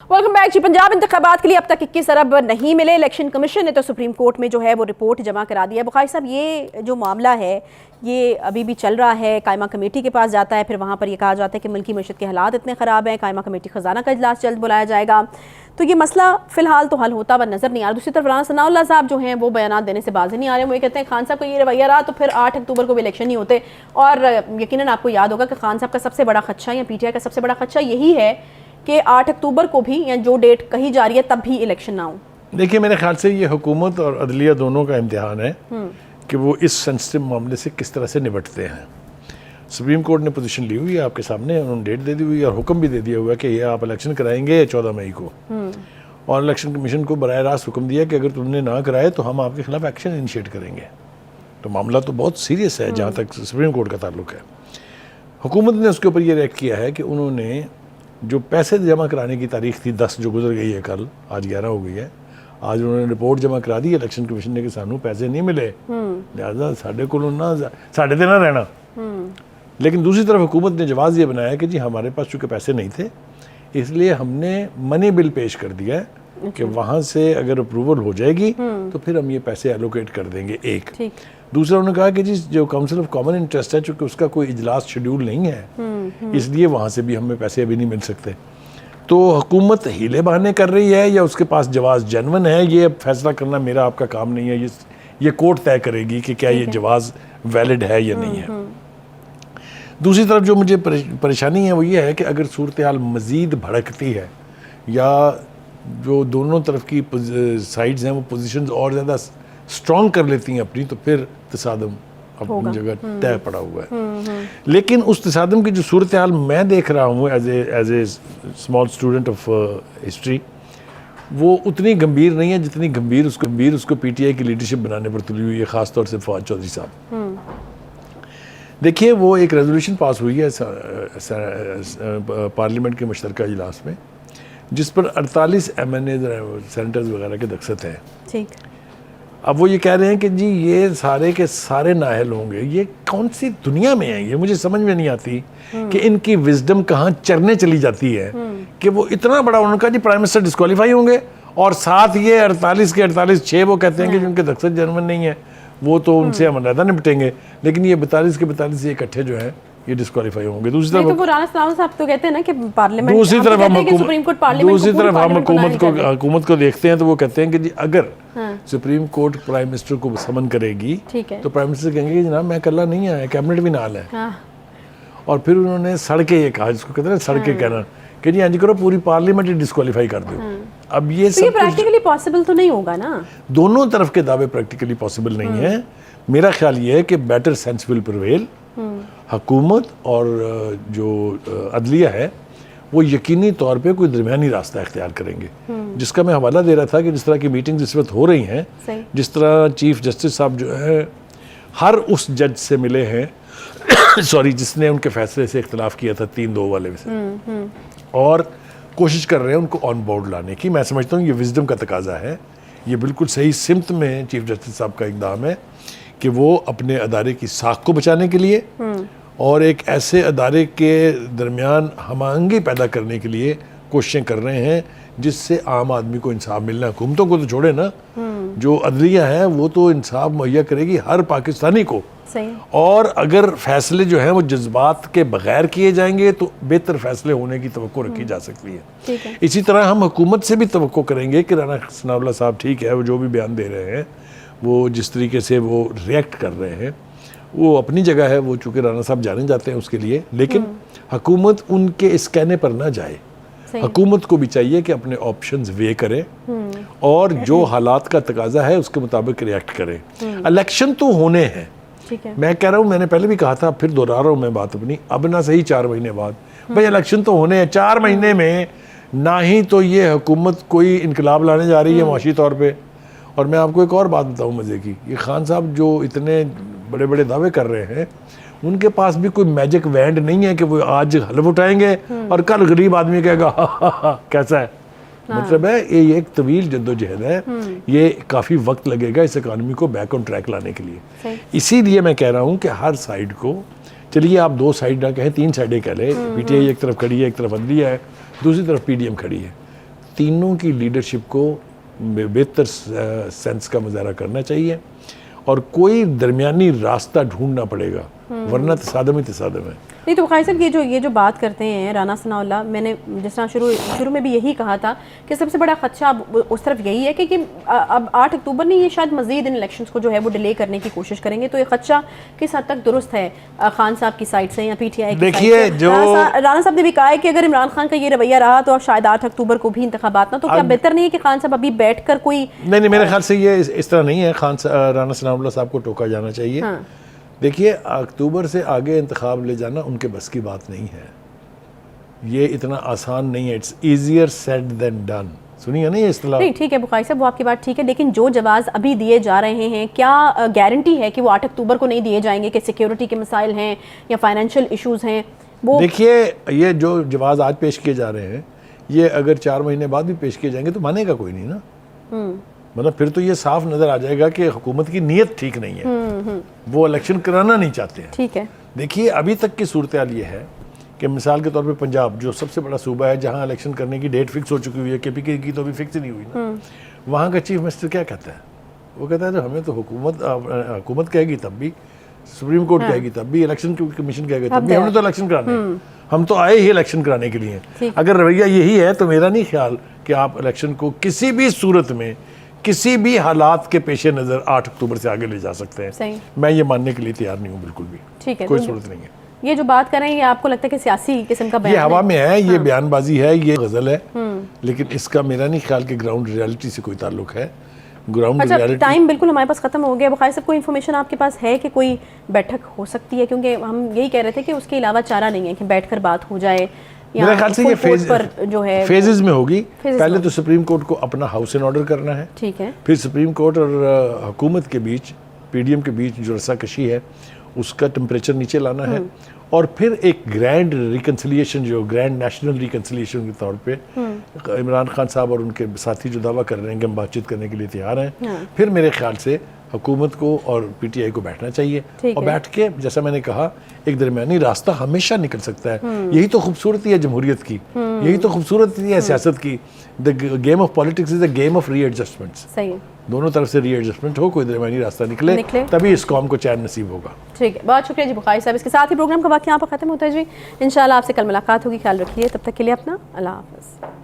Welcome back जी। पंजाब इंतखाबात के लिए अब तक 21 अरब नहीं मिले। इलेक्शन कमीशन ने तो सुप्रीम कोर्ट में जो है वो रिपोर्ट जमा करा दी है। बुखारी साहब, ये जो मामला है ये अभी भी चल रहा है, कायमा कमेटी के पास जाता है, फिर वहाँ पर ये कहा जाता है कि मुल्की मईशत के हालात इतने ख़राब हैं, कायमा कमेटी ख़जाना का इजलास जल्द बुलाया जाएगा। तो ये मसला फ़िलहाल तो हल होता हुआ नज़र नहीं आ रहा। दूसरी तरफ राना सनाउल्लाह साहब जो हैं वो बयान देने से बाज नहीं आ रहे। वो ये कहते हैं खान साहब का ये रवैया रहा तो फिर 8 अक्टूबर को भी इलेक्शन नहीं होते। और यकीनन आपको याद होगा कि खान साहब का सबसे बड़ा खदशा या PTI का सबसे बड़ा खदशा यही है कि 8 अक्टूबर को भी या जो डेट कही जा रही है तब भी इलेक्शन ना हो। देखिए, मेरे ख्याल से ये हुकूमत और अदलिया दोनों का इम्तिहान है कि वो इस सेंसिटिव मामले से किस तरह से निपटते हैं। सुप्रीम कोर्ट ने पोजीशन ली हुई है आपके सामने, उन्होंने डेट दे दी हुई है और हुक्म भी दे दिया हुआ है कि ये आप इलेक्शन कराएंगे 14 मई को। और इलेक्शन कमीशन को बराह रास्त हुक्म दिया कि अगर तुमने ना कराए तो हम आपके खिलाफ एक्शन इनिशिएट करेंगे। तो मामला तो बहुत सीरियस है जहाँ तक सुप्रीम कोर्ट का ताल्लुक है। हुकूमत ने उसके ऊपर ये रिएक्ट किया है कि उन्होंने जो पैसे जमा कराने की तारीख थी 10 जो गुजर गई है, कल आज 11 हो गई है, आज उन्होंने रिपोर्ट जमा करा दी इलेक्शन कमीशन ने कि सानू पैसे नहीं मिले, लिहाजा साढ़े को ना साढ़े देना रहना। लेकिन दूसरी तरफ हुकूमत ने जवाब ये बनाया कि जी हमारे पास चूँकि पैसे नहीं थे इसलिए हमने मनी बिल पेश कर दिया है कि वहाँ से अगर अप्रूवल हो जाएगी तो फिर हम ये पैसे एलोकेट कर देंगे। एक दूसरा उन्होंने कहा कि जी जो काउंसिल ऑफ कॉमन इंटरेस्ट है चूँकि उसका कोई इजलास शेड्यूल नहीं है इसलिए वहाँ से भी हमें पैसे अभी नहीं मिल सकते। तो हुकूमत हीले बहाने कर रही है या उसके पास जवाज़ जनवन है, ये फैसला करना मेरा आपका काम नहीं है। ये कोर्ट तय करेगी कि क्या ये जवाज़ वैलिड है या नहीं है। दूसरी तरफ जो मुझे परेशानी है वो ये है कि अगर सूरत हाल मज़ीद भड़कती है या जो दोनों तरफ की साइड्स हैं वो पोजीशंस और ज़्यादा स्ट्रॉन्ग कर लेती हैं अपनी, तो फिर तसादम अपनी जगह तय पड़ा हुआ है। लेकिन उस तसादम की जो सूरत हाल मैं देख रहा हूँ as a small student of history, वो उतनी गंभीर नहीं है जितनी गंभीर उसको PTI की लीडरशिप बनाने पर तुली हुई है, ख़ासतौर से फवाद चौधरी साहब। देखिए, वो एक रेजोल्यूशन पास हुई है पार्लियामेंट के मुश्तरका इजलास में जिस पर 48 MNA सेनेटर्स वगैरह के दस्तखत हैं। ठीक। अब वो ये कह रहे हैं कि जी ये सारे के सारे नाअहल होंगे। ये कौन सी दुनिया में है? ये मुझे समझ में नहीं आती कि इनकी विजडम कहाँ चरने चली जाती है कि वो इतना बड़ा उनका जी प्राइम मिनिस्टर डिस्क्वालीफाई होंगे और साथ ये 48 के 48 6 वो कहते हैं कि जिनके दस्तखत जनवन नहीं है वो तो उनसे हम अलहदा निपटेंगे, लेकिन ये 42 के 42 ये इकट्ठे जो हैं ये डिस्क्वालीफाई होंगे। दूसरी तरफ तो राना सनाउल्लाह साहब तो कहते हैं ना कि पार्लियामेंट, दूसरी तरफ हम हुकूमत हुकूमत को देखते हैं तो वो कहते हैं कि जी अगर सुप्रीम कोर्ट प्राइम मिनिस्टर को समन करेगी तो प्राइम मिनिस्टर कहेंगे कि जनाब मैं अकेला नहीं आया, कैबिनेट भी नाल है। और फिर उन्होंने सड़के ये कहा, जिसको कहते हैं सड़के कहना कि जी इंज करो पूरी पार्लियामेंट डिस्क्वालीफाई कर दो। अब ये सब प्रैक्टिकली पॉसिबल तो नहीं होगा ना, दोनों तरफ के दावे प्रैक्टिकली पॉसिबल नहीं है। मेरा ख्याल ये है कि बेटर सेंस विल प्रिवेल। हुकूमत और जो अदलिया है वो यकीनी तौर पे कोई दरमियानी रास्ता इख्तियार करेंगे, जिसका मैं हवाला दे रहा था कि जिस तरह की मीटिंग इस वक्त हो रही हैं, जिस तरह चीफ जस्टिस साहब जो है हर उस जज से मिले हैं सॉरी जिसने उनके फैसले से इख्तिलाफ किया था 3-2 वाले में से, और कोशिश कर रहे हैं उनको ऑन बोर्ड लाने की। मैं समझता हूँ ये विजडम का तकाजा है, ये बिल्कुल सही सिमत में चीफ जस्टिस साहब का इक़दाम है कि वो अपने अदारे की साख को बचाने के लिए और एक ऐसे अदारे के दरमियान हमांगी पैदा करने के लिए कोशिशें कर रहे हैं जिससे आम आदमी को इंसाफ मिलना। हुकूमतों को तो छोड़े ना, जो अदलिया है वो तो इंसाफ मुहैया करेगी हर पाकिस्तानी को। सही। और अगर फैसले जो हैं वो जज्बात के बगैर किए जाएंगे तो बेहतर फैसले होने की तवक्को रखी जा सकती है। इसी तरह हम हुकूमत से भी तवक्को करेंगे कि राना सनाउल्लाह साहब ठीक है, वो जो भी बयान दे रहे हैं, वो जिस तरीके से वो रिएक्ट कर रहे हैं वो अपनी जगह है, वो चूँकि राना साहब जाने जाते हैं उसके लिए, लेकिन हुकूमत उनके इस कहने पर ना जाए। हुकूमत को भी चाहिए कि अपने ऑप्शंस वे करे और जो हालात का तकाजा है उसके मुताबिक रिएक्ट करे। इलेक्शन तो होने हैं, मैं कह रहा हूँ, मैंने पहले भी कहा था, फिर दोहरा रहा हूँ मैं बात अपनी, अब ना सही 4 महीने बाद भाई इलेक्शन तो होने हैं। 4 महीने में ना ही तो ये हुकूमत कोई इनकलाब लाने जा रही है माशी तौर पर। और मैं आपको एक और बात बताऊँ मज़े की, ये खान साहब जो इतने बड़े बड़े दावे कर रहे हैं उनके पास भी कोई मैजिक वैंड नहीं है कि वो आज हलफ उठाएंगे और कल गरीब आदमी कहेगा हा कैसा है। मतलब है ये एक तवील जद्दोजहद है, ये काफ़ी वक्त लगेगा इस इकानमी को बैक ऑन ट्रैक लाने के लिए। इसीलिए मैं कह रहा हूँ कि हर साइड को, चलिए आप 2 साइड ना कहें 3 साइडें कह लें, PTI एक तरफ खड़ी है, एक तरफ अदलिया है, दूसरी तरफ PDM खड़ी है, तीनों की लीडरशिप को बेहतर सेंस का मुजाहरा करना चाहिए और कोई दरमियानी रास्ता ढूंढना पड़ेगा, वरना तसादम ही तसादम है। नहीं तो वकाई साहब ये जो बात करते हैं राना सनाउल्लाह, मैंने जिस तरह शुरू में भी यही कहा था कि सबसे बड़ा खदशा उस तरफ यही है कि अब 8 अक्टूबर नहीं, ये शायद मजीद इन इलेक्शंस को जो है वो डिले करने की कोशिश करेंगे। तो ये खदशा किस हद तक दुरुस्त है खान साहब की साइड से या PTI की देखिए साइड से? जो राना साहब ने भी कहा है कि अगर इमरान खान का ये रवैया रहा तो शायद 8 अक्टूबर को भी इंतखाबात ना, तो क्या बेहतर नहीं है कि खान साहब अभी बैठ कर कोई नहीं, मेरे ख्याल से ये इस तरह नहीं है। राना सनाउल्लाह साहब को टोका जाना चाहिए। हाँ। देखिए, अक्टूबर से आगे इंतखाब ले जाना उनके बस की बात नहीं है, ये इतना आसान नहीं है। It's easier said than done. सुनिए ना ये इस्तेलाह। नहीं ठीक है बुखारी साहब, वो आपकी बात ठीक है, लेकिन जो जवाब अभी दिए जा रहे हैं, क्या गारंटी है कि वो 8 अक्टूबर को नहीं दिए जाएंगे? कि सिक्योरिटी के मसाइल हैं या फाइनेंशियल इश्यूज हैं वो? देखिए, ये जो जवाब आज पेश किए जा रहे हैं, ये अगर 4 महीने बाद भी पेश किए जाएंगे तो मानेगा कोई नहीं ना। मतलब फिर तो ये साफ नजर आ जाएगा कि हुकूमत की नीयत ठीक नहीं है, वो इलेक्शन कराना नहीं चाहते हैं। ठीक है। देखिए, अभी तक की सूरत हाल ये है कि मिसाल के तौर पे पंजाब जो सबसे बड़ा सूबा है, जहाँ इलेक्शन करने की डेट फिक्स हो चुकी हुई है, KPK की तो अभी फिक्स नहीं हुई ना, वहाँ का चीफ मिनिस्टर क्या कहता है? वो कहता है हमें तो हुकूमत कहेगी तब भी, सुप्रीम कोर्ट कहेगी तब भी, इलेक्शन कमीशन कहेगा तब भी, हमने तो इलेक्शन कराने हैं, हम तो आए ही इलेक्शन कराने के लिए। अगर रवैया यही है तो मेरा नहीं ख्याल कि आप इलेक्शन को किसी भी सूरत में, किसी भी हालात के पेश नज़र 8 अक्टूबर से आगे ले जा सकते हैं। मैं ये मानने के लिए तैयार नहीं हूँ बिल्कुल भी। ठीक है, कोई सूरत नहीं है। ये जो बात कर रहे हैं, ये आपको लगता है कि सियासी किस्म का बयान ये हवा में है, ये बयानबाजी है, ये गजल है, लेकिन इसका मेरा नहीं ख्याल कि ग्राउंड रियलिटी से कोई ताल्लुक है। ग्राउंड रियलिटी टाइम बिल्कुल हमारे पास खत्म हो गया। बुखारी साहब, कोई इन्फॉर्मेशन आपके पास है कि कोई बैठक हो सकती है? क्योंकि हम यही कह रहे थे कि उसके अलावा चारा नहीं है कि बैठकर बात हो जाए। मेरे ख्याल से ये फेजेस में होगी। पहले तो सुप्रीम कोर्ट को अपना हाउस इन ऑर्डर करना है, ठीक है, फिर सुप्रीम कोर्ट और हुकूमत के बीच, PDM के बीच जो रस्साकशी है उसका टेम्परेचर नीचे लाना है, और फिर एक ग्रैंड रिकन्सिलिएशन, जो ग्रैंड नेशनल रिकन्सिलिएशन के तौर पे इमरान खान साहब और उनके साथी जो दावा कर रहे हैं कि हम बातचीत करने के लिए तैयार हैं, फिर मेरे ख्याल से हुकूमत को और PTI को बैठना चाहिए और बैठ के, जैसा मैंने कहा, एक दरमियानी रास्ता हमेशा निकल सकता है। यही तो खूबसूरती है जमहूरियत की, यही तो खूबसूरती है सियासत की। The game of politics is the game of readjustments. सही है, दोनों तरफ से रीएडजस्टमेंट हो, कोई दरमियानी रास्ता निकले, तभी इस कौम को चैन नसीब होगा। ठीक है, बहुत शुक्रिया जी बुखारी साहब। इसके साथ ही प्रोग्राम का वक्त यहाँ पर खत्म होता है जी। इंशाल्लाह आपसे कल मुलाकात होगी। ख्याल रखिए, तब तक के लिए अपना अल्लाह हाफ़िज़।